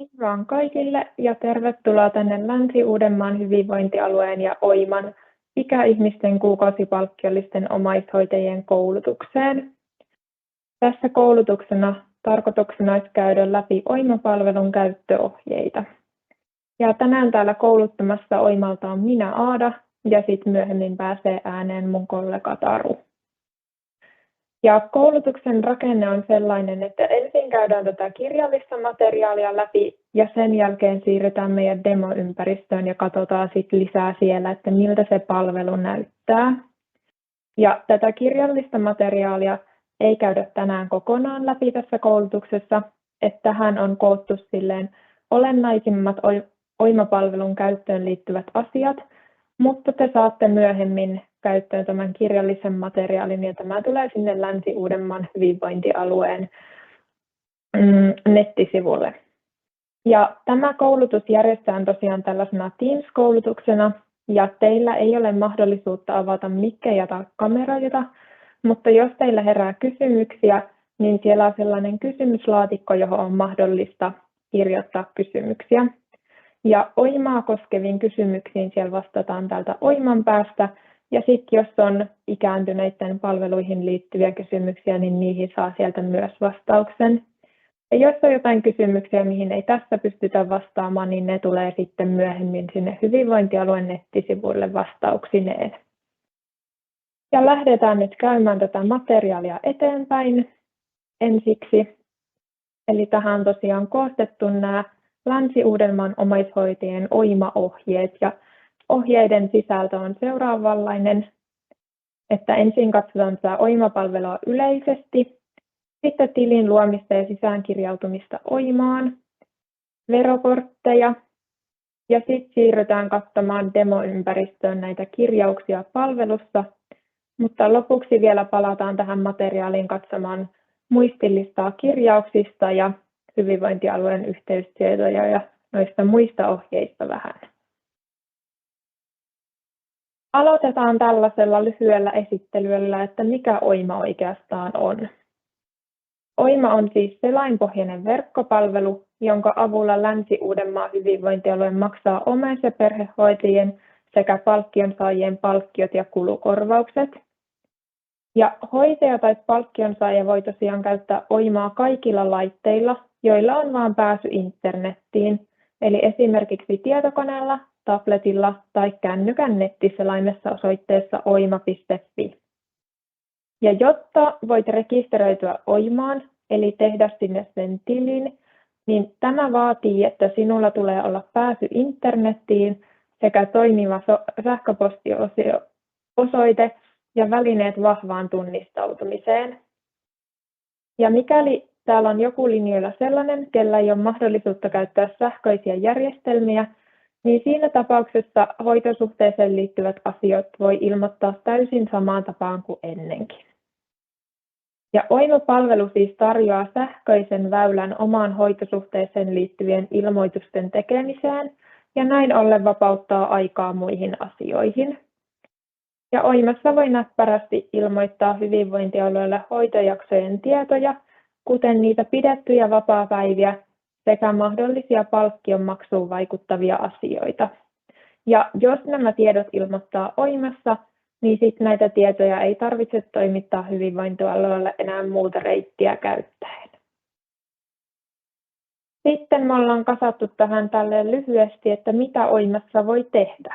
Hei vaan kaikille ja tervetuloa tänne Länsi-Uudenmaan hyvinvointialueen ja OIMAn ikäihmisten kuukausipalkkiollisten omaishoitajien koulutukseen. Tässä koulutuksena tarkoituksena olisi käydä läpi OIMA-palvelun käyttöohjeita. Ja tänään täällä kouluttamassa OIMalta on minä Aada ja sitten myöhemmin pääsee ääneen mun kollega Taru. Ja koulutuksen rakenne on sellainen, että ensin käydään tätä kirjallista materiaalia läpi ja sen jälkeen siirrytään meidän demoympäristöön ja katsotaan sitten lisää siellä, että miltä se palvelu näyttää. Ja tätä kirjallista materiaalia ei käydä tänään kokonaan läpi tässä koulutuksessa, että tähän on koottu silleen olennaisimmat OIMA-palvelun käyttöön liittyvät asiat, mutta te saatte myöhemmin käyttöön tämän kirjallisen materiaalin ja tämä tulee sinne Länsi-Uudenmaan hyvinvointialueen nettisivulle. Ja tämä koulutus järjestetään tosiaan tällaisena Teams-koulutuksena ja teillä ei ole mahdollisuutta avata mikkejä tai kameroita, mutta jos teillä herää kysymyksiä, niin siellä on sellainen kysymyslaatikko, johon on mahdollista kirjoittaa kysymyksiä. Ja OIMaa koskeviin kysymyksiin siellä vastataan täältä OIMan päästä. Ja sitten jos on ikääntyneiden palveluihin liittyviä kysymyksiä, niin niihin saa sieltä myös vastauksen. Ja jos on jotain kysymyksiä, mihin ei tässä pystytä vastaamaan, niin ne tulee sitten myöhemmin sinne hyvinvointialueen nettisivuille vastauksineen. Ja lähdetään nyt käymään tätä materiaalia eteenpäin ensiksi. Eli tähän on tosiaan koostettu nämä Länsi-Uudenmaan omaishoitajien OIMA-ohjeet ja ohjeiden sisältö on seuraavanlainen, että ensin katsotaan tätä OIMA-palvelua yleisesti, sitten tilin luomista ja sisäänkirjautumista OIMaan, verokortteja ja sitten siirrytään katsomaan demoympäristöön näitä kirjauksia palvelussa, mutta lopuksi vielä palataan tähän materiaaliin katsomaan muistilistaa kirjauksista ja hyvinvointialueen yhteystietoja ja noista muista ohjeista vähän. Aloitetaan tällaisella lyhyellä esittelyllä, että mikä OIMA oikeastaan on. OIMA on siis selainpohjainen verkkopalvelu, jonka avulla Länsi-Uudenmaan hyvinvointialue maksaa omais- ja perhehoitajien sekä palkkionsaajien palkkiot ja kulukorvaukset. Ja hoitaja tai palkkionsaaja voi tosiaan käyttää OIMaa kaikilla laitteilla, joilla on vain pääsy internettiin, eli esimerkiksi tietokoneella, tabletilla tai kännykän nettiselaimessa osoitteessa oima.fi. Ja jotta voit rekisteröityä OIMaan, eli tehdä sinne sen tilin, niin tämä vaatii, että sinulla tulee olla pääsy internettiin sekä toimiva sähköpostiosoite ja välineet vahvaan tunnistautumiseen. Ja mikäli täällä on joku linjoilla sellainen, kellä ei ole mahdollisuutta käyttää sähköisiä järjestelmiä, niin siinä tapauksessa hoitosuhteeseen liittyvät asiat voi ilmoittaa täysin samaan tapaan kuin ennenkin. Ja OIMA-palvelu siis tarjoaa sähköisen väylän omaan hoitosuhteeseen liittyvien ilmoitusten tekemiseen ja näin ollen vapauttaa aikaa muihin asioihin. Ja OIMassa voi näppärästi ilmoittaa hyvinvointialueelle hoitojaksojen tietoja, kuten niitä pidettyjä vapaapäiviä sekä mahdollisia palkkionmaksuun vaikuttavia asioita. Ja jos nämä tiedot ilmoittaa OIMassa, niin sitten näitä tietoja ei tarvitse toimittaa hyvinvointialueelle enää muuta reittiä käyttäen. Sitten me ollaan kasattu tähän tälleen lyhyesti, että mitä OIMassa voi tehdä.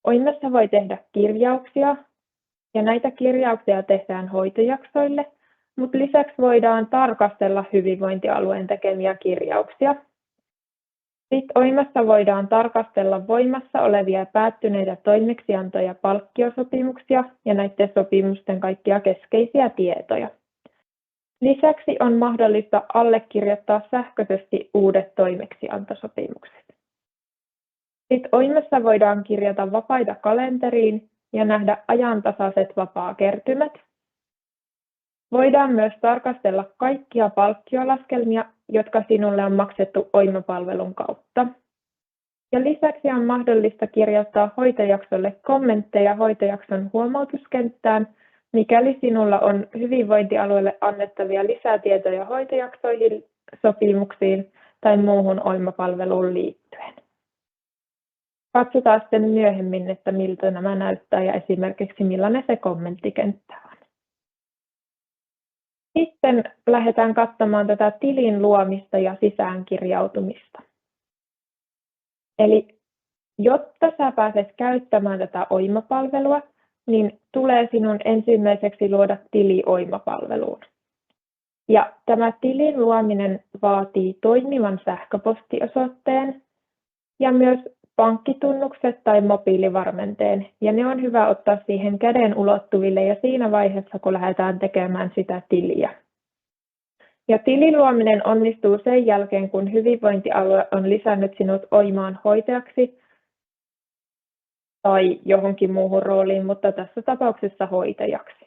OIMassa voi tehdä kirjauksia, ja näitä kirjauksia tehdään hoitojaksoille, mutta lisäksi voidaan tarkastella hyvinvointialueen tekemiä kirjauksia. Sitten OIMassa voidaan tarkastella voimassa olevia ja päättyneitä toimeksianto- ja palkkiosopimuksia ja näiden sopimusten kaikkia keskeisiä tietoja. Lisäksi on mahdollista allekirjoittaa sähköisesti uudet toimeksiantosopimukset. Sitten OIMassa voidaan kirjata vapaita kalenteriin ja nähdä ajantasaiset vapaakertymät. Voidaan myös tarkastella kaikkia palkkiolaskelmia, jotka sinulle on maksettu OIMA-palvelun kautta. Ja lisäksi on mahdollista kirjoittaa hoitojaksolle kommentteja hoitojakson huomautuskenttään, mikäli sinulla on hyvinvointialueelle annettavia lisätietoja hoitojaksoihin, sopimuksiin tai muuhun Oima-palveluun liittyen. Katsotaan sitten myöhemmin, että miltä nämä näyttää ja esimerkiksi millainen se kommenttikenttä on. Sitten lähdetään katsomaan tätä tilin luomista ja sisäänkirjautumista. Eli jotta sä pääset käyttämään tätä Oima-palvelua, niin tulee sinun ensimmäiseksi luoda tili Oima-palveluun. Ja tämä tilin luominen vaatii toimivan sähköpostiosoitteen ja myös pankkitunnukset tai mobiilivarmenteen, ja ne on hyvä ottaa siihen käden ulottuville ja siinä vaiheessa, kun lähdetään tekemään sitä tiliä. Ja tilin luominen onnistuu sen jälkeen, kun hyvinvointialue on lisännyt sinut Oimaan hoitajaksi tai johonkin muuhun rooliin, mutta tässä tapauksessa hoitajaksi.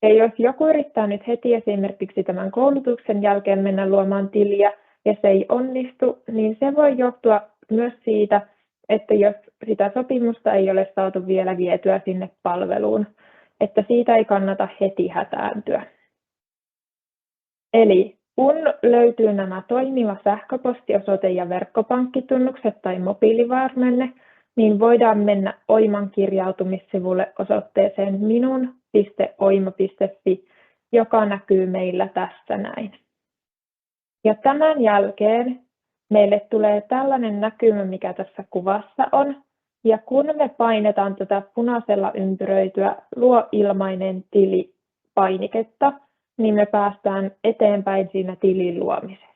Ja jos joku yrittää nyt heti esimerkiksi tämän koulutuksen jälkeen mennä luomaan tiliä ja se ei onnistu, niin se voi johtua myös siitä, että jos sitä sopimusta ei ole saatu vielä vietyä sinne palveluun, että siitä ei kannata heti hätääntyä. Eli kun löytyy nämä toimiva sähköpostiosoite ja verkkopankkitunnukset tai mobiilivarmenne, niin voidaan mennä Oiman kirjautumissivulle osoitteeseen minun.oima.fi, joka näkyy meillä tässä näin. Ja tämän jälkeen meille tulee tällainen näkymä, mikä tässä kuvassa on. Ja kun me painetaan tätä punaisella ympyröityä luo ilmainen tili -painiketta, niin me päästään eteenpäin siinä tilin luomisessa.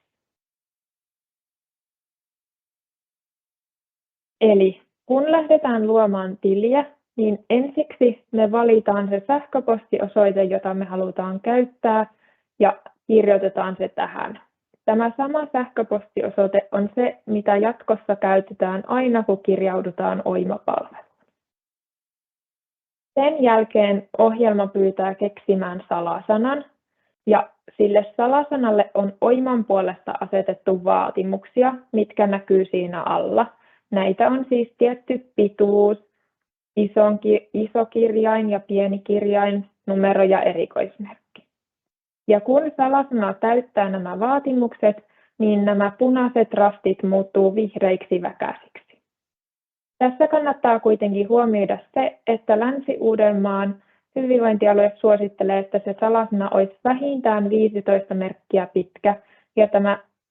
Eli kun lähdetään luomaan tiliä, niin ensiksi me valitaan se sähköpostiosoite, jota me halutaan käyttää, ja kirjoitetaan se tähän. Tämä sama sähköpostiosoite on se, mitä jatkossa käytetään aina, kun kirjaudutaan Oima-palveluun. Sen jälkeen ohjelma pyytää keksimään salasanan, ja sille salasanalle on Oiman puolesta asetettu vaatimuksia, mitkä näkyy siinä alla. Näitä on siis tietty pituus, iso kirjain ja pieni kirjain, numero ja erikoismerkki. Ja kun salasana täyttää nämä vaatimukset, niin nämä punaiset rastit muuttuu vihreiksi väkäsiksi. Tässä kannattaa kuitenkin huomioida se, että Länsi-Uudenmaan hyvinvointialue suosittelee, että se salasana olisi vähintään 15 merkkiä pitkä, ja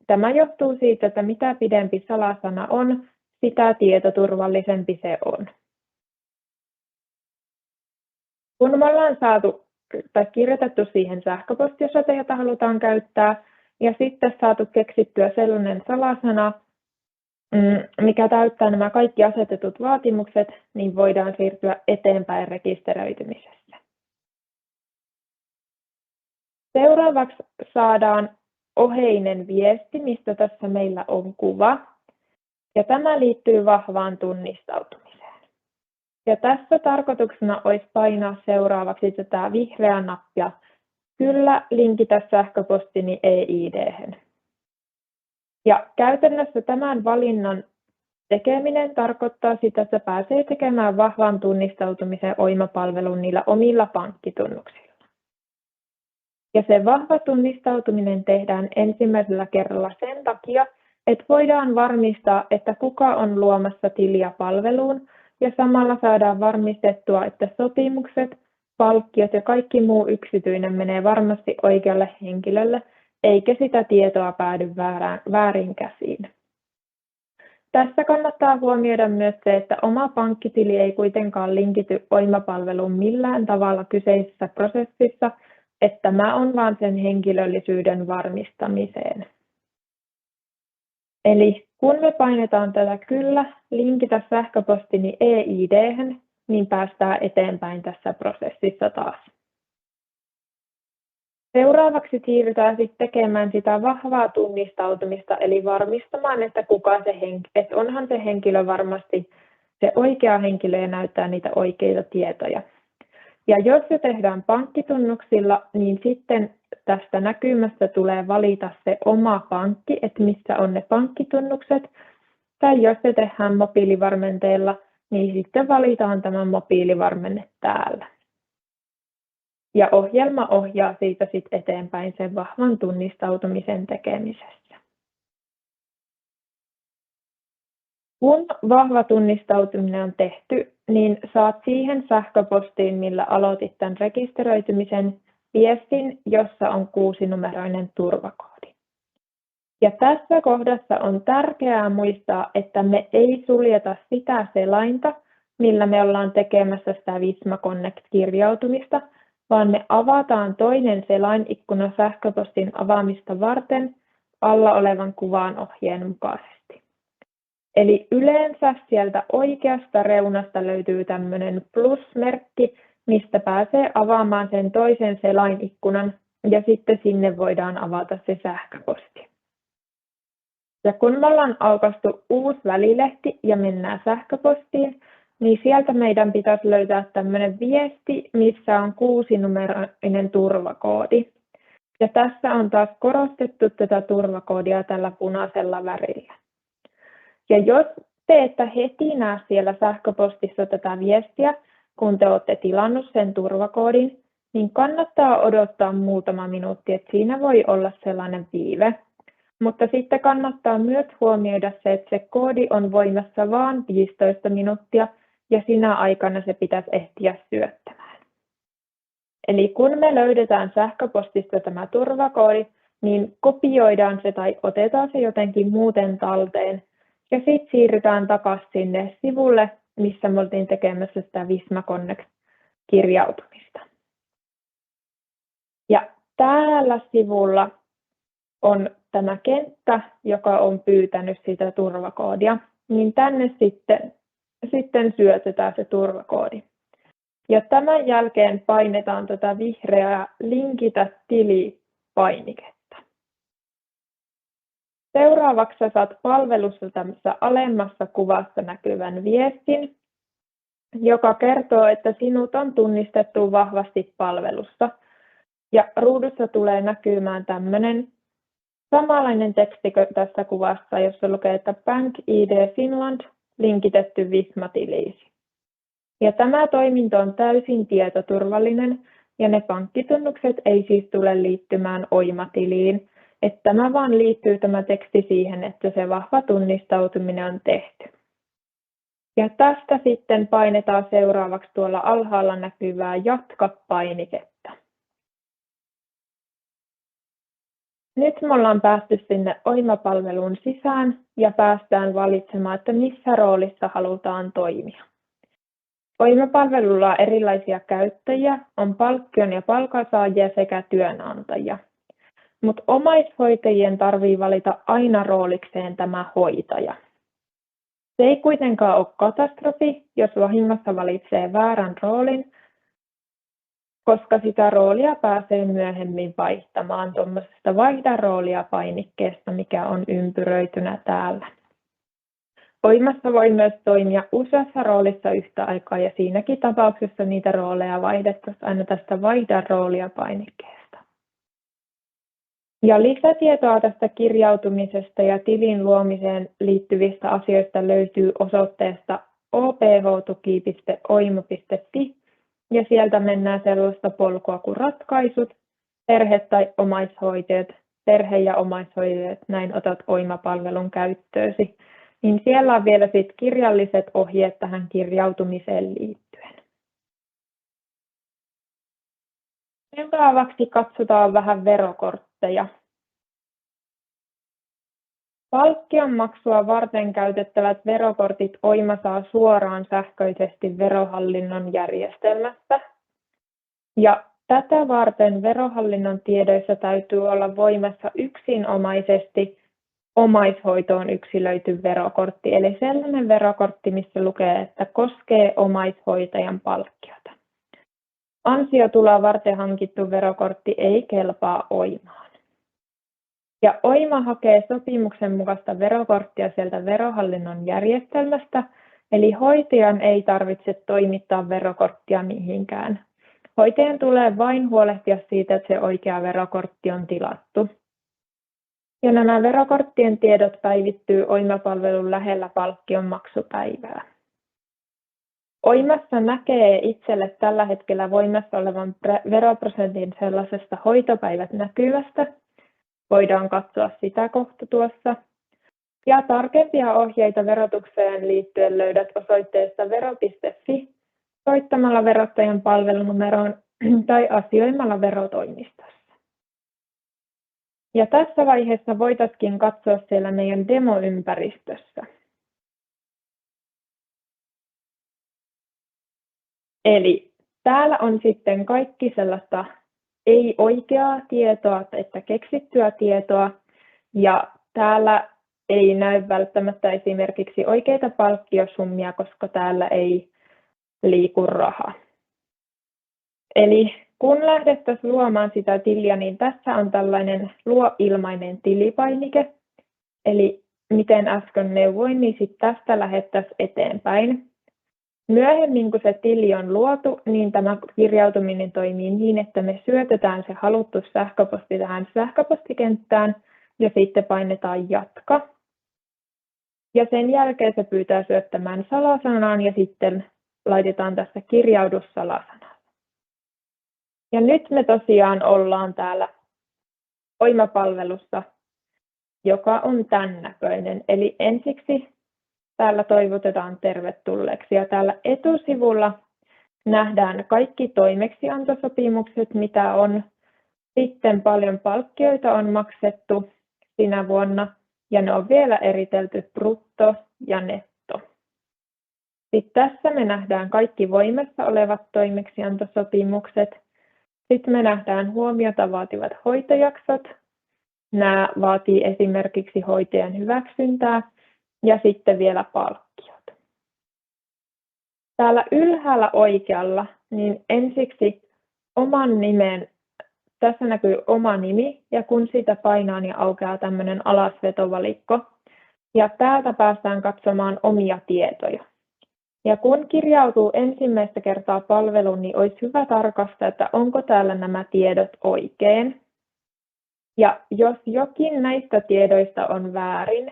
tämä johtuu siitä, että mitä pidempi salasana on, sitä tietoturvallisempi se on. Kun me ollaan saatu tai kirjoitettu siihen sähköpostiosoite, jota halutaan käyttää, ja sitten saatu keksittyä sellainen salasana, mikä täyttää nämä kaikki asetetut vaatimukset, niin voidaan siirtyä eteenpäin rekisteröitymisessä. Seuraavaksi saadaan oheinen viesti, mistä tässä meillä on kuva, ja tämä liittyy vahvaan tunnistautumiseen. Ja tässä tarkoituksena olisi painaa seuraavaksi tätä vihreää nappia, kyllä linkitä sähköpostini e-ID:hen. Ja käytännössä tämän valinnan tekeminen tarkoittaa sitä, että pääsee tekemään vahvan tunnistautumisen Oima-palveluun niillä omilla pankkitunnuksilla. Ja se vahva tunnistautuminen tehdään ensimmäisellä kerralla sen takia, että voidaan varmistaa, että kuka on luomassa tiliä palveluun, ja samalla saadaan varmistettua, että sopimukset, palkkiot ja kaikki muu yksityinen menee varmasti oikealle henkilölle, eikä sitä tietoa päädy väärin käsiin. Tässä kannattaa huomioida myös se, että oma pankkitili ei kuitenkaan linkity Oima-palveluun millään tavalla kyseisessä prosessissa, että tämä on vain sen henkilöllisyyden varmistamiseen. Eli kun me painetaan tätä kyllä, linkitä sähköpostini e-ID:hen, niin päästään eteenpäin tässä prosessissa taas. Seuraavaksi siirrytään sitten tekemään sitä vahvaa tunnistautumista, eli varmistamaan, että että onhan se henkilö varmasti se oikea henkilö ja näyttää niitä oikeita tietoja. Ja jos se tehdään pankkitunnuksilla, niin sitten tästä näkymästä tulee valita se oma pankki, että missä on ne pankkitunnukset. Tai jos se tehdään mobiilivarmenteella, niin sitten valitaan tämä mobiilivarmenne täällä. Ja ohjelma ohjaa siitä sitten eteenpäin sen vahvan tunnistautumisen tekemisessä. Kun vahva tunnistautuminen on tehty, niin saat siihen sähköpostiin, millä aloitit tämän rekisteröitymisen, viestin, jossa on 6-numeroinen turvakoodi. Ja tässä kohdassa on tärkeää muistaa, että me ei suljeta sitä selainta, millä me ollaan tekemässä sitä Visma Connect-kirjautumista, vaan me avataan toinen selainikkuna sähköpostin avaamista varten alla olevan kuvan ohjeen mukaisesti. Eli yleensä sieltä oikeasta reunasta löytyy tämmöinen plusmerkki, mistä pääsee avaamaan sen toisen selainikkunan ja sitten sinne voidaan avata se sähköposti. Ja kun me ollaan aukaistu uusi välilehti ja mennään sähköpostiin, niin sieltä meidän pitäisi löytää tämmöinen viesti, missä on 6-numeroinen turvakoodi. Ja tässä on taas korostettu tätä turvakoodia tällä punaisella värillä. Ja jos te ette heti näe siellä sähköpostissa tätä viestiä, kun te olette tilannut sen turvakoodin, niin kannattaa odottaa muutama minuutti, että siinä voi olla sellainen viive. Mutta sitten kannattaa myös huomioida se, että se koodi on voimassa vain 15 minuuttia ja sinä aikana se pitäisi ehtiä syöttämään. Eli kun me löydetään sähköpostista tämä turvakoodi, niin kopioidaan se tai otetaan se jotenkin muuten talteen ja sitten siirrytään takaisin sinne sivulle, missä me oltiin tekemässä sitä Visma Connect-kirjautumista. Ja täällä sivulla on tämä kenttä, joka on pyytänyt sitä turvakoodia, niin tänne sitten syötetään se turvakoodi. Ja tämän jälkeen painetaan tätä vihreää linkitä tili-painiketta. Seuraavaksi saat palvelussa tämmöisessä alemmassa kuvassa näkyvän viestin, joka kertoo, että sinut on tunnistettu vahvasti palvelussa. Ja ruudussa tulee näkymään tämmöinen samanlainen teksti kuin tässä kuvassa, jossa lukee, että Bank ID Finland linkitetty Visma-tiliisi. Ja tämä toiminto on täysin tietoturvallinen ja ne pankkitunnukset ei siis tule liittymään Oima-tiliin. Että tämä vaan liittyy tämä teksti siihen, että se vahva tunnistautuminen on tehty. Ja tästä sitten painetaan seuraavaksi tuolla alhaalla näkyvää jatka-painiketta. Nyt me ollaan päästy sinne Oima-palveluun sisään ja päästään valitsemaan, että missä roolissa halutaan toimia. Oima-palvelulla on erilaisia käyttäjiä, on palkkion ja palkansaajia sekä työnantajia. Mutta omaishoitajien tarvitsee valita aina roolikseen tämä hoitaja. Se ei kuitenkaan ole katastrofi, jos vahingossa valitsee väärän roolin, koska sitä roolia pääsee myöhemmin vaihtamaan tuommoisesta vaihda roolia -painikkeesta, mikä on ympyröitynä täällä. Oimassa voi myös toimia useassa roolissa yhtä aikaa ja siinäkin tapauksessa niitä rooleja vaihdettaisiin aina tästä vaihda roolia -painikkeesta. Ja lisätietoa tästä kirjautumisesta ja tilin luomiseen liittyvistä asioista löytyy osoitteesta ophtuki.oimo.fi ja sieltä mennään sellaista polkua kuin ratkaisut, perhe- tai omaishoitajat, perhe- ja omaishoitajat, näin otat Oima-palvelun käyttöösi. Niin siellä on vielä sit kirjalliset ohjeet tähän kirjautumiseen liittyen. Seuraavaksi katsotaan vähän verokortteja. Palkkionmaksua varten käytettävät verokortit Oima saa suoraan sähköisesti Verohallinnon järjestelmästä. Ja tätä varten Verohallinnon tiedoissa täytyy olla voimassa yksinomaisesti omaishoitoon yksilöity verokortti, eli sellainen verokortti, missä lukee, että koskee omaishoitajan palkkiota. Ansiotuloa varten hankittu verokortti ei kelpaa Oimaan. Ja Oima hakee sopimuksen mukaista verokorttia sieltä Verohallinnon järjestelmästä, eli hoitajan ei tarvitse toimittaa verokorttia mihinkään. Hoitajan tulee vain huolehtia siitä, että se oikea verokortti on tilattu. Ja nämä verokorttien tiedot päivittyy Oima-palvelun lähellä palkkion maksupäivää. Oimassa näkee itselle tällä hetkellä voimassa olevan veroprosentin sellaisesta hoitopäivät näkyvästä. Voidaan katsoa sitä kohta tuossa. Ja tarkempia ohjeita verotukseen liittyen löydät osoitteesta vero.fi soittamalla verottajan palvelunumeroon tai asioimalla verotoimistossa. Ja tässä vaiheessa voitaisiin katsoa siellä meidän demoympäristössä. Eli täällä on sitten kaikki sellaista ei-oikeaa tietoa, että keksittyä tietoa, ja täällä ei näy välttämättä esimerkiksi oikeita palkkiosummia, koska täällä ei liiku raha. Eli kun lähdettäisiin luomaan sitä tiliä, niin tässä on tällainen luo ilmainen tilipainike. Eli miten äsken neuvoin, niin sitten tästä lähdettäisiin eteenpäin. Myöhemmin, kun se tili on luotu, niin tämä kirjautuminen toimii niin, että me syötetään se haluttu sähköposti tähän sähköpostikenttään ja sitten painetaan jatka. Ja sen jälkeen se pyytää syöttämään salasanan ja sitten laitetaan tässä kirjaudu salasana. Ja nyt me tosiaan ollaan täällä Oima-palvelussa, joka on tämän näköinen. Eli ensiksi täällä toivotetaan tervetulleeksi ja täällä etusivulla nähdään kaikki toimeksiantosopimukset, mitä on. Sitten paljon palkkioita on maksettu sinä vuonna ja ne on vielä eritelty brutto ja netto. Sitten tässä me nähdään kaikki voimassa olevat toimeksiantosopimukset. Sitten me nähdään huomiota vaativat hoitojaksot. Nämä vaatii esimerkiksi hoitajan hyväksyntää ja sitten vielä palkkiot. Täällä ylhäällä oikealla niin ensiksi oman nimen, tässä näkyy oma nimi ja kun sitä painaa, niin aukeaa tämmöinen alasvetovalikko. Ja täältä päästään katsomaan omia tietoja. Ja kun kirjautuu ensimmäistä kertaa palveluun, niin olisi hyvä tarkastaa, että onko täällä nämä tiedot oikein. Ja jos jokin näistä tiedoista on väärin,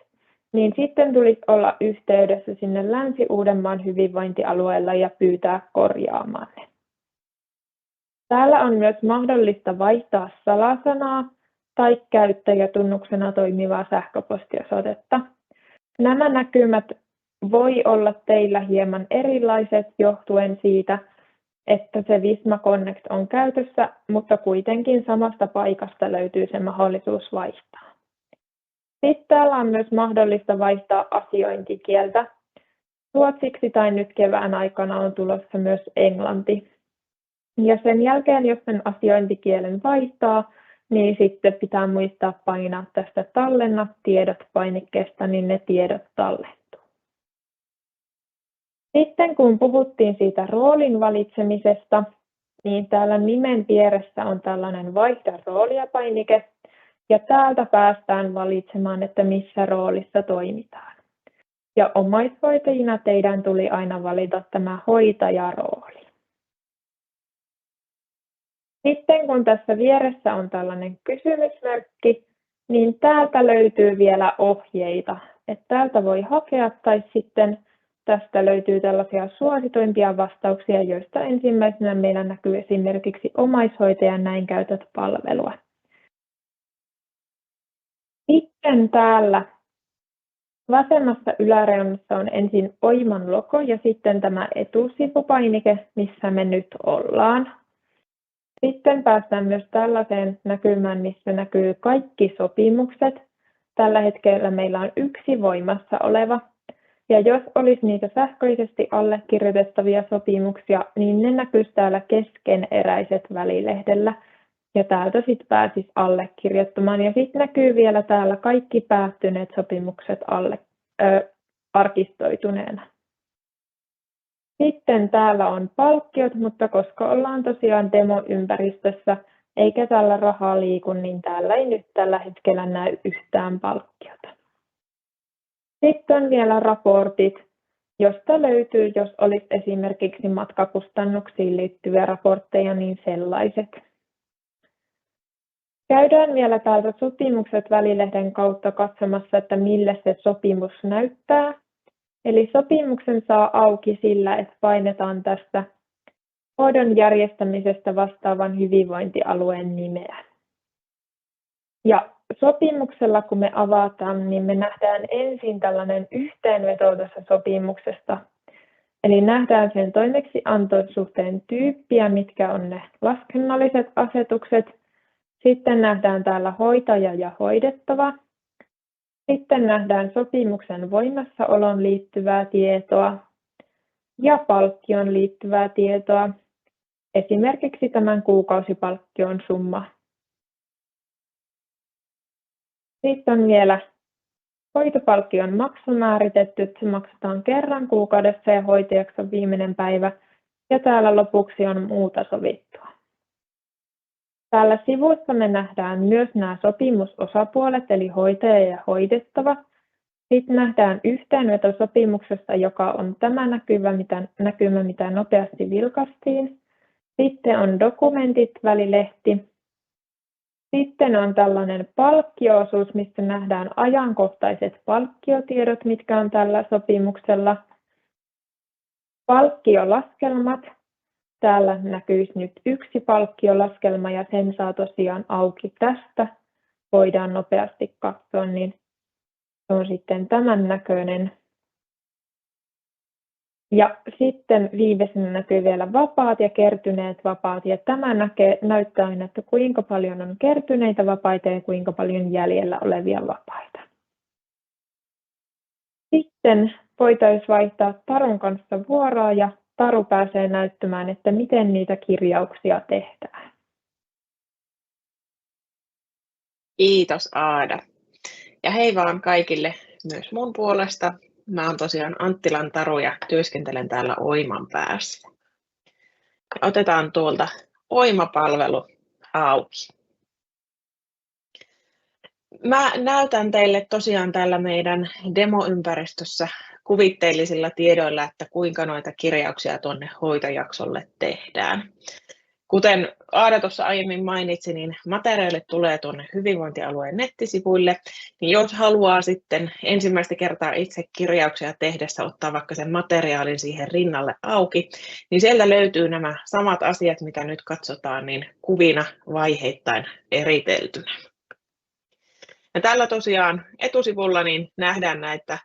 niin sitten tulisi olla yhteydessä sinne Länsi-Uudenmaan hyvinvointialueella ja pyytää korjaamaan ne. Täällä on myös mahdollista vaihtaa salasanaa tai käyttäjätunnuksena toimivaa sähköpostiosoitetta. Nämä näkymät voi olla teillä hieman erilaiset johtuen siitä, että se Visma Connect on käytössä, mutta kuitenkin samasta paikasta löytyy se mahdollisuus vaihtaa. Sitten täällä on myös mahdollista vaihtaa asiointikieltä. Ruotsiksi tai nyt kevään aikana on tulossa myös englanti. Ja sen jälkeen, jos sen asiointikielen vaihtaa, niin sitten pitää muistaa painaa tästä tallenna tiedot -painikkeesta, niin ne tiedot tallentuu. Sitten kun puhuttiin siitä roolin valitsemisesta, niin täällä nimen vieressä on tällainen vaihda roolia -painike, ja täältä päästään valitsemaan, että missä roolissa toimitaan. Ja omaishoitajina teidän tuli aina valita tämä hoitajarooli. Sitten kun tässä vieressä on tällainen kysymysmerkki, niin täältä löytyy vielä ohjeita. Että täältä voi hakea tai sitten tästä löytyy tällaisia suosituimpia vastauksia, joista ensimmäisenä meillä näkyy esimerkiksi omaishoitajan näin käytät palvelua. Sitten täällä vasemmassa yläreunassa on ensin Oiman logo ja sitten tämä etusivupainike, missä me nyt ollaan. Sitten päästään myös tällaiseen näkymään, missä näkyy kaikki sopimukset. Tällä hetkellä meillä on yksi voimassa oleva. Ja jos olisi niitä sähköisesti allekirjoitettavia sopimuksia, niin ne näkyisi täällä keskeneräiset välilehdellä. Ja täältä sitten pääsisi allekirjoittamaan. Ja sitten näkyy vielä täällä kaikki päättyneet sopimukset arkistoituneena. Sitten täällä on palkkiot, mutta koska ollaan tosiaan demoympäristössä eikä täällä rahaa liiku, niin täällä ei nyt tällä hetkellä näy yhtään palkkiota. Sitten on vielä raportit, josta löytyy, jos olisi esimerkiksi matkakustannuksiin liittyviä raportteja, niin sellaiset. Käydään vielä täältä sopimukset välilehden kautta katsomassa, että mille se sopimus näyttää. Eli sopimuksen saa auki sillä, että painetaan tästä hoidon järjestämisestä vastaavan hyvinvointialueen nimeä. Ja sopimuksella, kun me avataan, niin me nähdään ensin tällainen yhteenveto tästä sopimuksesta. Eli nähdään sen toimeksiantosuhteen tyyppiä, mitkä on ne laskennalliset asetukset. Sitten nähdään täällä hoitaja ja hoidettava. Sitten nähdään sopimuksen voimassaoloon liittyvää tietoa ja palkkioon liittyvää tietoa, esimerkiksi tämän kuukausipalkkion summa. Sitten on vielä hoitopalkkion maksu määritetty, että se maksetaan kerran kuukaudessa ja hoitojakson viimeinen päivä. Ja täällä lopuksi on muuta sovittua. Täällä sivussa me nähdään myös nämä sopimusosapuolet, eli hoitaja ja hoidettava. Sitten nähdään yhteenveto sopimuksesta, joka on tämä näkymä, mitä nopeasti vilkaistiin. Sitten on dokumentit, välilehti. Sitten on tällainen palkkio-osuus, missä nähdään ajankohtaiset palkkiotiedot, mitkä on tällä sopimuksella. Palkkiolaskelmat. Täällä näkyisi nyt yksi palkkiolaskelma ja sen saa tosiaan auki tästä. Voidaan nopeasti katsoa, niin se on sitten tämän näköinen. Ja sitten viimeisenä näkyy vielä vapaat ja kertyneet vapaat. Ja tämä näyttää aina, että kuinka paljon on kertyneitä vapaita ja kuinka paljon jäljellä olevia vapaita. Sitten voitaisiin vaihtaa Tarun kanssa vuoroa ja Taru pääsee näyttämään, että miten niitä kirjauksia tehdään. Kiitos Aada. Ja hei vaan kaikille myös mun puolesta. Mä oon tosiaan Anttilan Taru ja työskentelen täällä Oiman päässä. Otetaan tuolta Oima-palvelu auki. Mä näytän teille tosiaan täällä meidän demoympäristössä kuvitteellisilla tiedoilla, että kuinka noita kirjauksia tuonne hoitojaksolle tehdään. Kuten Aada tuossa aiemmin mainitsi, niin materiaalit tulee tuonne hyvinvointialueen nettisivuille. Niin jos haluaa sitten ensimmäistä kertaa itse kirjauksia tehdessä ottaa vaikka sen materiaalin siihen rinnalle auki, niin sieltä löytyy nämä samat asiat, mitä nyt katsotaan, niin kuvina vaiheittain eriteltynä. Ja tällä tosiaan etusivulla niin nähdään näitä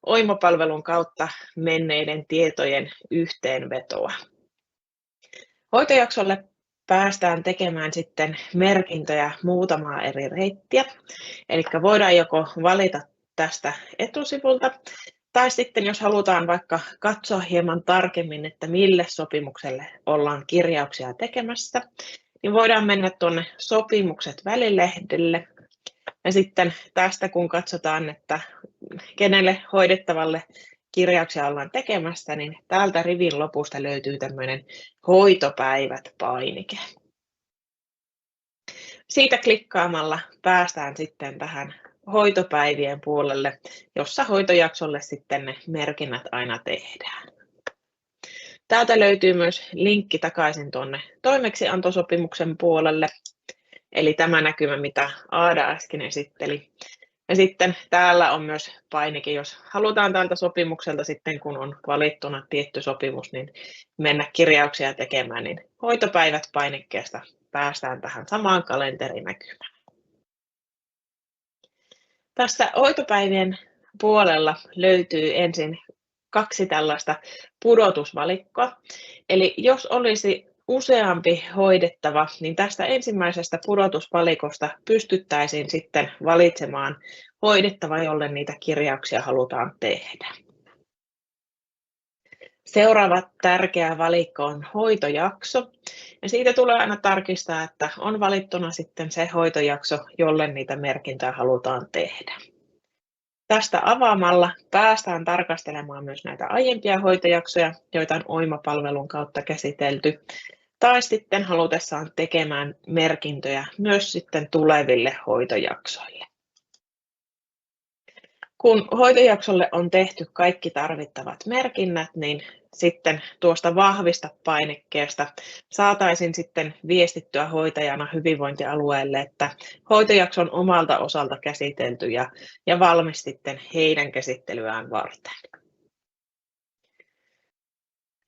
Oima-palvelun kautta menneiden tietojen yhteenvetoa. Hoitojaksolle päästään tekemään sitten merkintöjä muutamaa eri reittiä. Eli voidaan joko valita tästä etusivulta, tai sitten jos halutaan vaikka katsoa hieman tarkemmin, että mille sopimukselle ollaan kirjauksia tekemässä, niin voidaan mennä tuonne sopimukset välilehdelle. Ja sitten tästä kun katsotaan, että kenelle hoidettavalle kirjauksia ollaan tekemässä, niin täältä rivin lopusta löytyy tämmöinen hoitopäivät-painike. Siitä klikkaamalla päästään sitten tähän hoitopäivien puolelle, jossa hoitojaksolle sitten ne merkinnät aina tehdään. Täältä löytyy myös linkki takaisin tuonne toimeksiantosopimuksen puolelle, eli tämä näkymä, mitä Aada äsken esitteli. Ja sitten täällä on myös painike, jos halutaan tältä sopimukselta sitten, kun on valittuna tietty sopimus, niin mennä kirjauksia tekemään, niin hoitopäivät painikkeesta päästään tähän samaan kalenterinäkymään. Tässä hoitopäivien puolella löytyy ensin 2 tällaista pudotusvalikkoa. Eli jos olisi useampi hoidettava, niin tästä ensimmäisestä pudotusvalikosta pystyttäisiin sitten valitsemaan hoidettava, jolle niitä kirjauksia halutaan tehdä. Seuraava tärkeä valikko on hoitojakso, ja siitä tulee aina tarkistaa, että on valittuna sitten se hoitojakso, jolle niitä merkintöjä halutaan tehdä. Tästä avaamalla päästään tarkastelemaan myös näitä aiempia hoitojaksoja, joita on Oima-palvelun kautta käsitelty, tai sitten halutessaan tekemään merkintöjä myös sitten tuleville hoitojaksoille. Kun hoitojaksolle on tehty kaikki tarvittavat merkinnät, niin sitten tuosta vahvista painikkeesta saataisiin sitten viestittyä hoitajana hyvinvointialueelle, että hoitojakso on omalta osalta käsitelty ja valmis sitten heidän käsittelyään varten.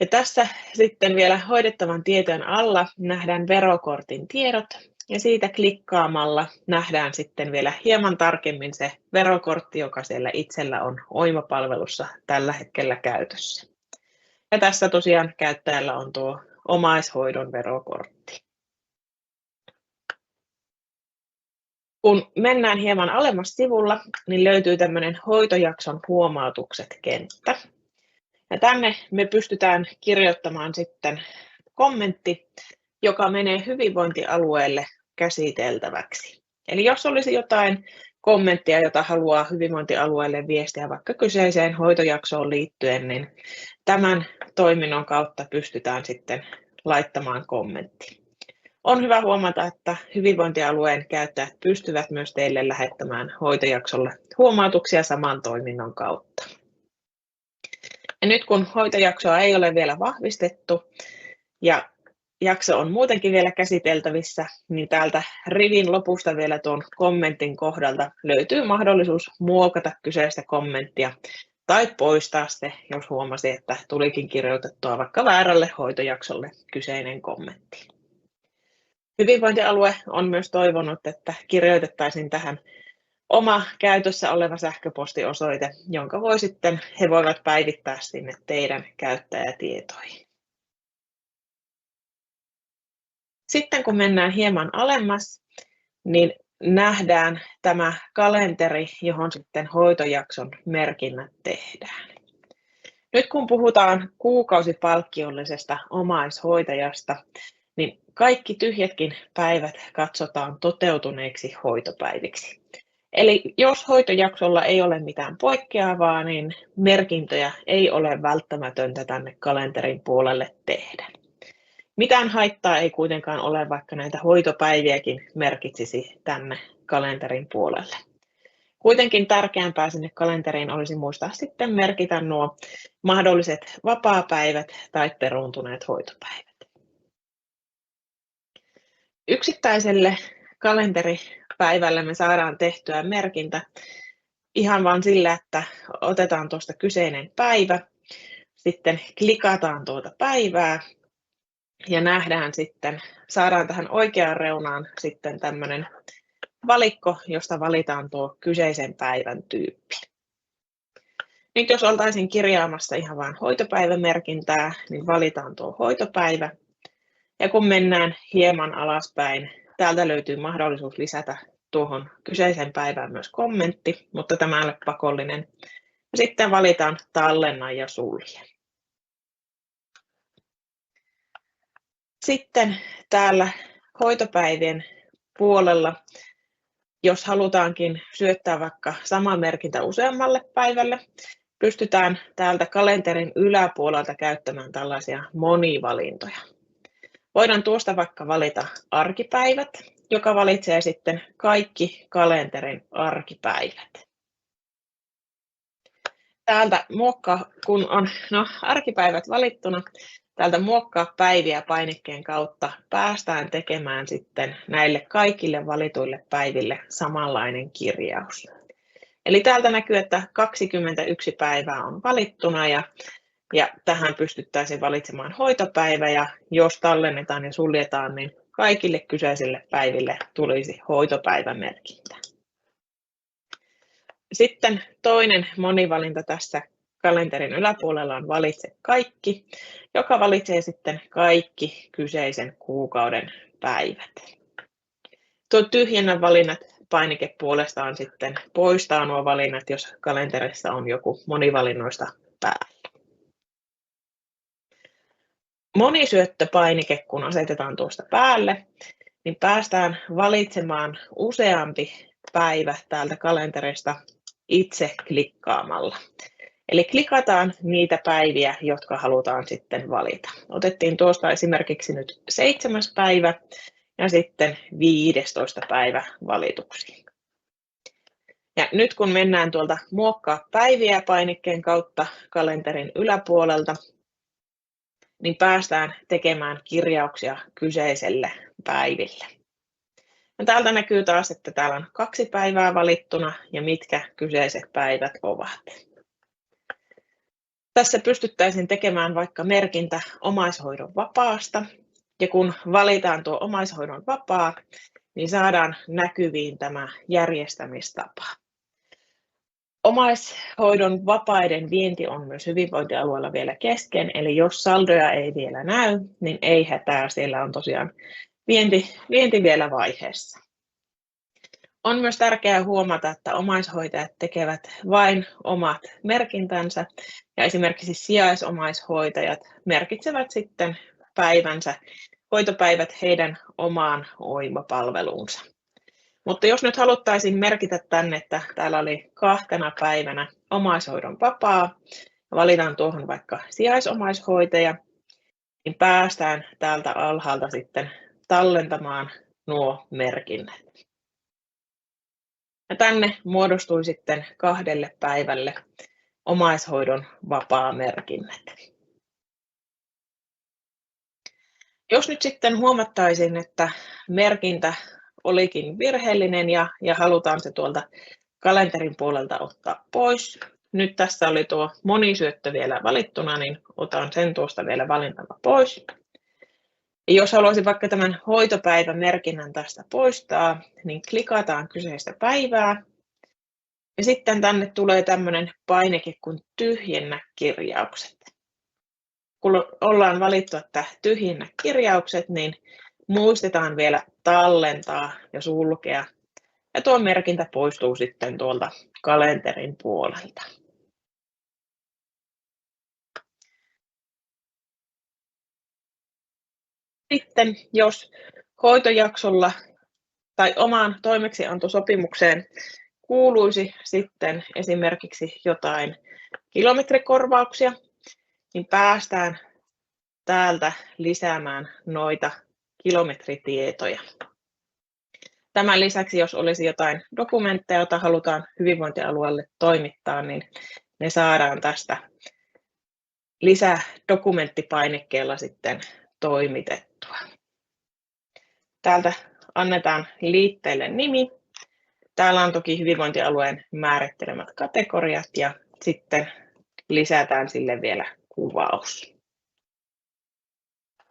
Ja tässä sitten vielä hoidettavan tietojen alla nähdään verokortin tiedot, ja siitä klikkaamalla nähdään sitten vielä hieman tarkemmin se verokortti, joka siellä itsellä on Oima-palvelussa tällä hetkellä käytössä. Ja tässä tosiaan käyttäjällä on tuo omaishoidon verokortti. Kun mennään hieman alemmas sivulla, niin löytyy tämmöinen hoitojakson huomautukset-kenttä. Ja tänne me pystytään kirjoittamaan sitten kommentti, joka menee hyvinvointialueelle käsiteltäväksi. Eli jos olisi jotain kommenttia, jota haluaa hyvinvointialueelle viestiä vaikka kyseiseen hoitojaksoon liittyen, niin tämän toiminnon kautta pystytään sitten laittamaan kommentti. On hyvä huomata, että hyvinvointialueen käyttäjät pystyvät myös teille lähettämään hoitojaksolle huomautuksia saman toiminnon kautta. Ja nyt kun hoitojaksoa ei ole vielä vahvistettu ja jakso on muutenkin vielä käsiteltävissä, niin täältä rivin lopusta vielä tuon kommentin kohdalta löytyy mahdollisuus muokata kyseistä kommenttia tai poistaa se, jos huomasi, että tulikin kirjoitettua vaikka väärälle hoitojaksolle kyseinen kommentti. Hyvinvointialue on myös toivonut, että kirjoitettaisiin tähän oma käytössä oleva sähköpostiosoite, jonka he voivat päivittää sinne teidän käyttäjätietoihin. Sitten kun mennään hieman alemmas, niin nähdään tämä kalenteri, johon sitten hoitojakson merkinnät tehdään. Nyt kun puhutaan kuukausipalkkiollisesta omaishoitajasta, niin kaikki tyhjätkin päivät katsotaan toteutuneiksi hoitopäiviksi. Eli jos hoitojaksolla ei ole mitään poikkeavaa, niin merkintöjä ei ole välttämätöntä tänne kalenterin puolelle tehdä. Mitään haittaa ei kuitenkaan ole, vaikka näitä hoitopäiviäkin merkitsisi tänne kalenterin puolelle. Kuitenkin tärkeämpää sinne kalenteriin olisi muistaa sitten merkitä nuo mahdolliset vapaapäivät tai peruuntuneet hoitopäivät. Yksittäiselle kalenteripäivälle me saadaan tehtyä merkintä ihan vain sillä, että otetaan tuosta kyseinen päivä, sitten klikataan tuota päivää ja nähdään sitten, saadaan tähän oikeaan reunaan sitten tämmöinen valikko, josta valitaan tuo kyseisen päivän tyyppi. Nyt jos oltaisiin kirjaamassa ihan vain hoitopäivämerkintää, niin valitaan tuo hoitopäivä. Ja kun mennään hieman alaspäin, täältä löytyy mahdollisuus lisätä tuohon kyseisen päivään myös kommentti, mutta tämä ei ole pakollinen. Ja sitten valitaan tallenna ja sulje. Sitten täällä hoitopäivien puolella, jos halutaankin syöttää vaikka sama merkintä useammalle päivälle, pystytään täältä kalenterin yläpuolelta käyttämään tällaisia monivalintoja. Voidaan tuosta vaikka valita arkipäivät, joka valitsee sitten kaikki kalenterin arkipäivät. Täältä kun on arkipäivät valittuna, täältä muokkaa päiviä painikkeen kautta päästään tekemään sitten näille kaikille valituille päiville samanlainen kirjaus. Eli täältä näkyy, että 21 päivää on valittuna ja tähän pystyttäisiin valitsemaan hoitopäivä ja jos tallennetaan ja suljetaan, niin kaikille kyseisille päiville tulisi hoitopäivämerkintä. Sitten toinen monivalinta tässä kalenterin yläpuolella on valitse kaikki, joka valitsee sitten kaikki kyseisen kuukauden päivät. Tuo tyhjennä valinnat painike puolestaan sitten poistaa nuo valinnat, jos kalenterissa on joku monivalinnoista päällä. Monisyöttöpainike, kun asetetaan tuosta päälle, niin päästään valitsemaan useampi päivä täältä kalenterista itse klikkaamalla. Eli klikataan niitä päiviä, jotka halutaan sitten valita. Otettiin tuosta esimerkiksi nyt 7. päivä ja sitten 15. päivä valituksi. Ja nyt kun mennään tuolta muokkaa päiviä painikkeen kautta kalenterin yläpuolelta, niin päästään tekemään kirjauksia kyseiselle päiville. Ja täältä näkyy taas, että täällä on 2 päivää valittuna ja mitkä kyseiset päivät ovat. Tässä pystyttäisiin tekemään vaikka merkintä omaishoidon vapaasta. Ja kun valitaan tuo omaishoidon vapaa, niin saadaan näkyviin tämä järjestämistapa. Omaishoidon vapaiden vienti on myös hyvinvointialueella vielä kesken, eli jos saldoja ei vielä näy, niin ei hätää, siellä on tosiaan vienti vielä vaiheessa. On myös tärkeää huomata, että omaishoitajat tekevät vain omat merkintänsä ja esimerkiksi sijaisomaishoitajat merkitsevät sitten hoitopäivät heidän omaan OIMA-palveluunsa. Mutta jos nyt haluttaisiin merkitä tänne, että täällä oli 2 päivänä omaishoidon vapaa, valitaan tuohon vaikka sijaisomaishoitaja, niin päästään täältä alhaalta sitten tallentamaan nuo merkinnät. Ja tänne muodostui sitten 2 päivälle omaishoidon vapaa-merkinnät. Jos nyt sitten huomattaisiin, että merkintä olikin virheellinen ja halutaan se tuolta kalenterin puolelta ottaa pois. Nyt tässä oli tuo monisyöttö vielä valittuna, niin otan sen tuosta vielä valintana pois. Ja jos haluaisin vaikka tämän hoitopäivän merkinnän tästä poistaa, niin klikataan kyseistä päivää. Ja sitten tänne tulee tämmöinen painike kuin tyhjennä kirjaukset. Kun ollaan valittu, että tyhjennä kirjaukset, niin muistetaan vielä tallentaa ja sulkea. Ja tuo merkintä poistuu sitten tuolta kalenterin puolelta. Sitten jos hoitojaksolla tai omaan toimeksiantosopimukseen kuuluisi sitten esimerkiksi jotain kilometrikorvauksia, niin päästään täältä lisäämään noita kilometritietoja. Tämän lisäksi, jos olisi jotain dokumentteja, joita halutaan hyvinvointialueelle toimittaa, niin ne saadaan tästä lisädokumenttipainikkeella sitten toimitettua. Täältä annetaan liitteelle nimi. Täällä on toki hyvinvointialueen määrittelemät kategoriat ja sitten lisätään sille vielä kuvaus.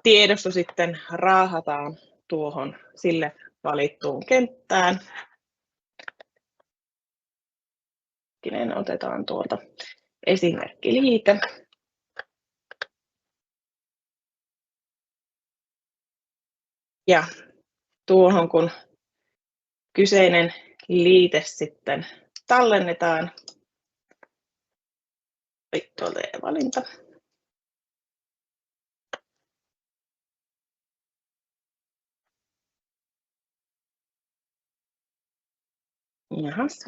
Tiedosto sitten raahataan tuohon sille valittuun kenttään. Otetaan tuolta esimerkkiliite. Ja tuohon kun kyseinen liite sitten tallennetaan, tuolta valinta. Jahas.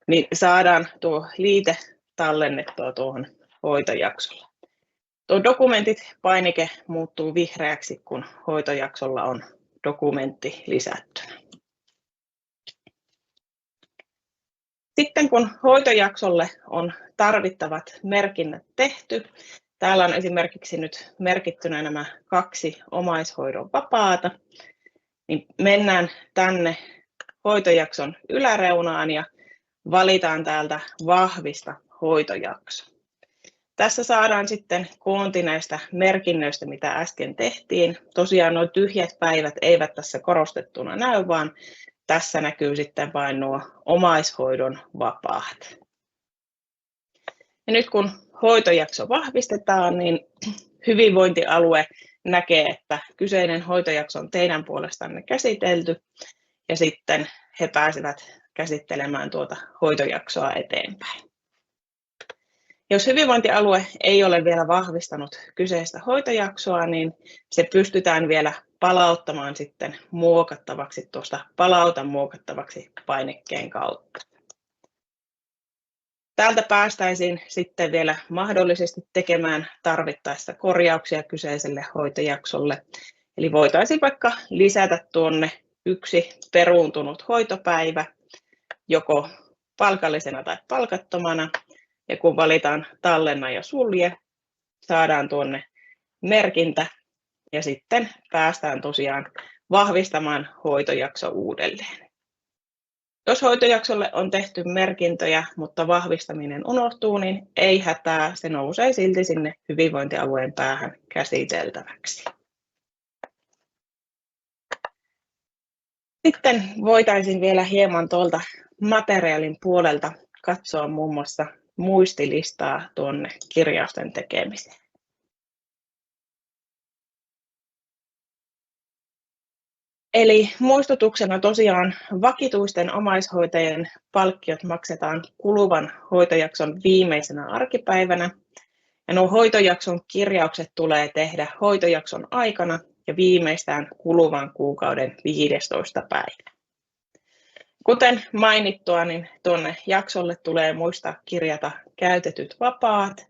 Niin saadaan tuo liite tallennettua tuohon hoitojaksolle. Tuo dokumentit-painike muuttuu vihreäksi, kun hoitojaksolla on dokumentti lisättynä. Sitten kun hoitojaksolle on tarvittavat merkinnät tehty, täällä on esimerkiksi nyt merkittynä nämä 2 omaishoidon vapaata, niin mennään tänne hoitojakson yläreunaan ja valitaan täältä vahvista hoitojakso. Tässä saadaan sitten koonti näistä merkinnöistä, mitä äsken tehtiin. Tosiaan nuo tyhjät päivät eivät tässä korostettuna näy, vaan tässä näkyy sitten vain nuo omaishoidon vapaat. Ja nyt kun hoitojakso vahvistetaan, niin hyvinvointialue näkee, että kyseinen hoitojakso on teidän puolestanne käsitelty ja sitten he pääsevät käsittelemään tuota hoitojaksoa eteenpäin. Jos hyvinvointialue ei ole vielä vahvistanut kyseistä hoitojaksoa, niin se pystytään vielä palauttamaan sitten muokattavaksi tuosta palauta muokattavaksi painekkeen kautta. Täältä päästäisiin sitten vielä mahdollisesti tekemään tarvittaessa korjauksia kyseiselle hoitojaksolle. Eli voitaisiin vaikka lisätä tuonne 1 peruuntunut hoitopäivä joko palkallisena tai palkattomana. Ja kun valitaan tallenna ja sulje, saadaan tuonne merkintä ja sitten päästään tosiaan vahvistamaan hoitojakso uudelleen. Jos hoitojaksolle on tehty merkintöjä, mutta vahvistaminen unohtuu, niin ei hätää, se nousee silti sinne hyvinvointialueen päähän käsiteltäväksi. Sitten voitaisiin vielä hieman tuolta materiaalin puolelta katsoa muun muassa muistilistaa tuonne kirjausten tekemiseen. Eli muistutuksena tosiaan vakituisten omaishoitajien palkkiot maksetaan kuluvan hoitojakson viimeisenä arkipäivänä. Ja nuo hoitojakson kirjaukset tulee tehdä hoitojakson aikana ja viimeistään kuluvan kuukauden 15. päivä. Kuten mainittua, niin tuonne jaksolle tulee muistaa kirjata käytetyt vapaat,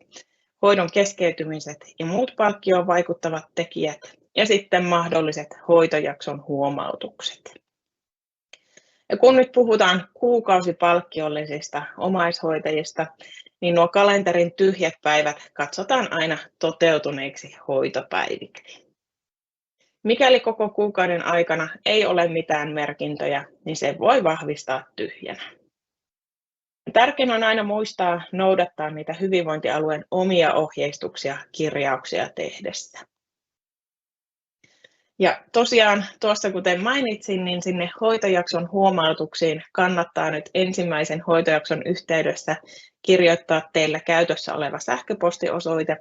hoidon keskeytymiset ja muut palkkioon vaikuttavat tekijät ja sitten mahdolliset hoitojakson huomautukset. Ja kun nyt puhutaan kuukausipalkkiollisista omaishoitajista, niin nuo kalenterin tyhjät päivät katsotaan aina toteutuneiksi hoitopäiviksi. Mikäli koko kuukauden aikana ei ole mitään merkintöjä, niin se voi vahvistaa tyhjänä. Tärkeintä on aina muistaa noudattaa niitä hyvinvointialueen omia ohjeistuksia kirjauksia tehdessä. Ja tosiaan tuossa kuten mainitsin, niin sinne hoitojakson huomautuksiin kannattaa nyt ensimmäisen hoitojakson yhteydessä kirjoittaa teillä käytössä oleva sähköpostiosoite,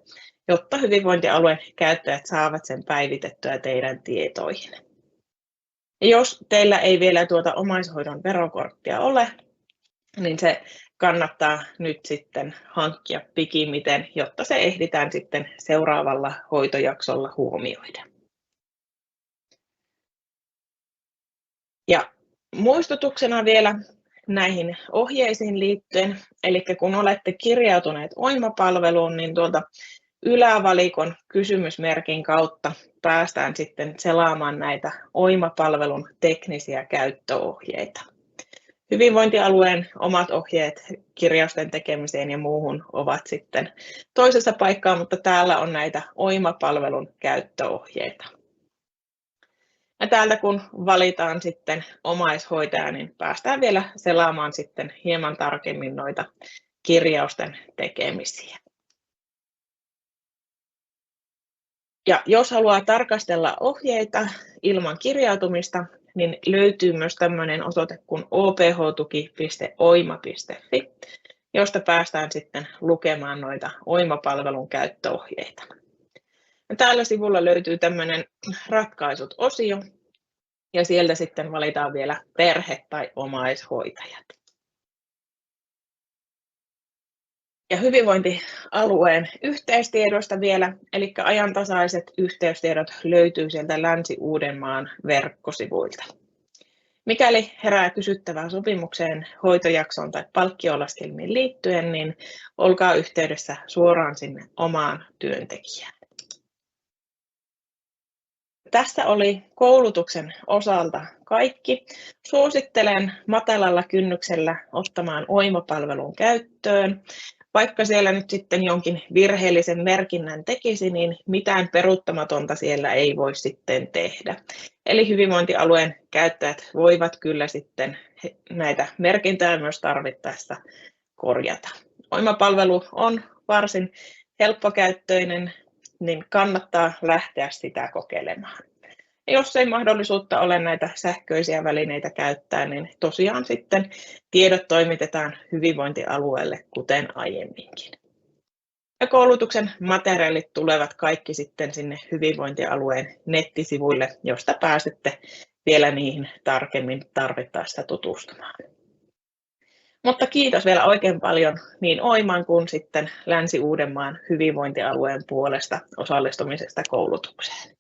jotta hyvinvointialueen käyttäjät saavat sen päivitettyä teidän tietoihin. Ja jos teillä ei vielä tuota omaishoidon verokorttia ole, niin se kannattaa nyt sitten hankkia pikimmiten, jotta se ehditään sitten seuraavalla hoitojaksolla huomioida. Ja muistutuksena vielä näihin ohjeisiin liittyen, eli kun olette kirjautuneet OIMA-palveluun, niin tuolta ylävalikon kysymysmerkin kautta päästään sitten selaamaan näitä OIMA-palvelun teknisiä käyttöohjeita. Hyvinvointialueen omat ohjeet kirjausten tekemiseen ja muuhun ovat sitten toisessa paikkaa, mutta täällä on näitä OIMA-palvelun käyttöohjeita. Ja täältä kun valitaan sitten omaishoitaja, niin päästään vielä selaamaan sitten hieman tarkemmin noita kirjausten tekemisiä. Ja jos haluaa tarkastella ohjeita ilman kirjautumista, niin löytyy myös tämmöinen osoite kuin ophtuki.oima.fi, josta päästään sitten lukemaan noita OIMA-palvelun käyttöohjeita. Ja täällä sivulla löytyy tämmöinen ratkaisut-osio, ja sieltä sitten valitaan vielä perhe- tai omaishoitajat. Ja hyvinvointialueen yhteystiedoista vielä, eli ajantasaiset yhteystiedot löytyy sieltä Länsi-Uudenmaan verkkosivuilta. Mikäli herää kysyttävää sopimukseen, hoitojaksoon tai palkkiolaskelmiin liittyen, niin olkaa yhteydessä suoraan sinne omaan työntekijään. Tässä oli koulutuksen osalta kaikki. Suosittelen matalalla kynnyksellä ottamaan OIMA-palvelun käyttöön. Vaikka siellä nyt sitten jonkin virheellisen merkinnän tekisi, niin mitään peruuttamatonta siellä ei voi sitten tehdä. Eli hyvinvointialueen käyttäjät voivat kyllä sitten näitä merkintöjä myös tarvittaessa korjata. OIMA-palvelu on varsin helppokäyttöinen, niin kannattaa lähteä sitä kokeilemaan. Ja jos ei mahdollisuutta ole näitä sähköisiä välineitä käyttää, niin tosiaan sitten tiedot toimitetaan hyvinvointialueelle kuten aiemminkin. Ja koulutuksen materiaalit tulevat kaikki sitten sinne hyvinvointialueen nettisivuille, josta pääsette vielä niihin tarkemmin tarvittaessa tutustumaan. Mutta kiitos vielä oikein paljon niin OIMAn kuin sitten Länsi-Uudenmaan hyvinvointialueen puolesta osallistumisesta koulutukseen.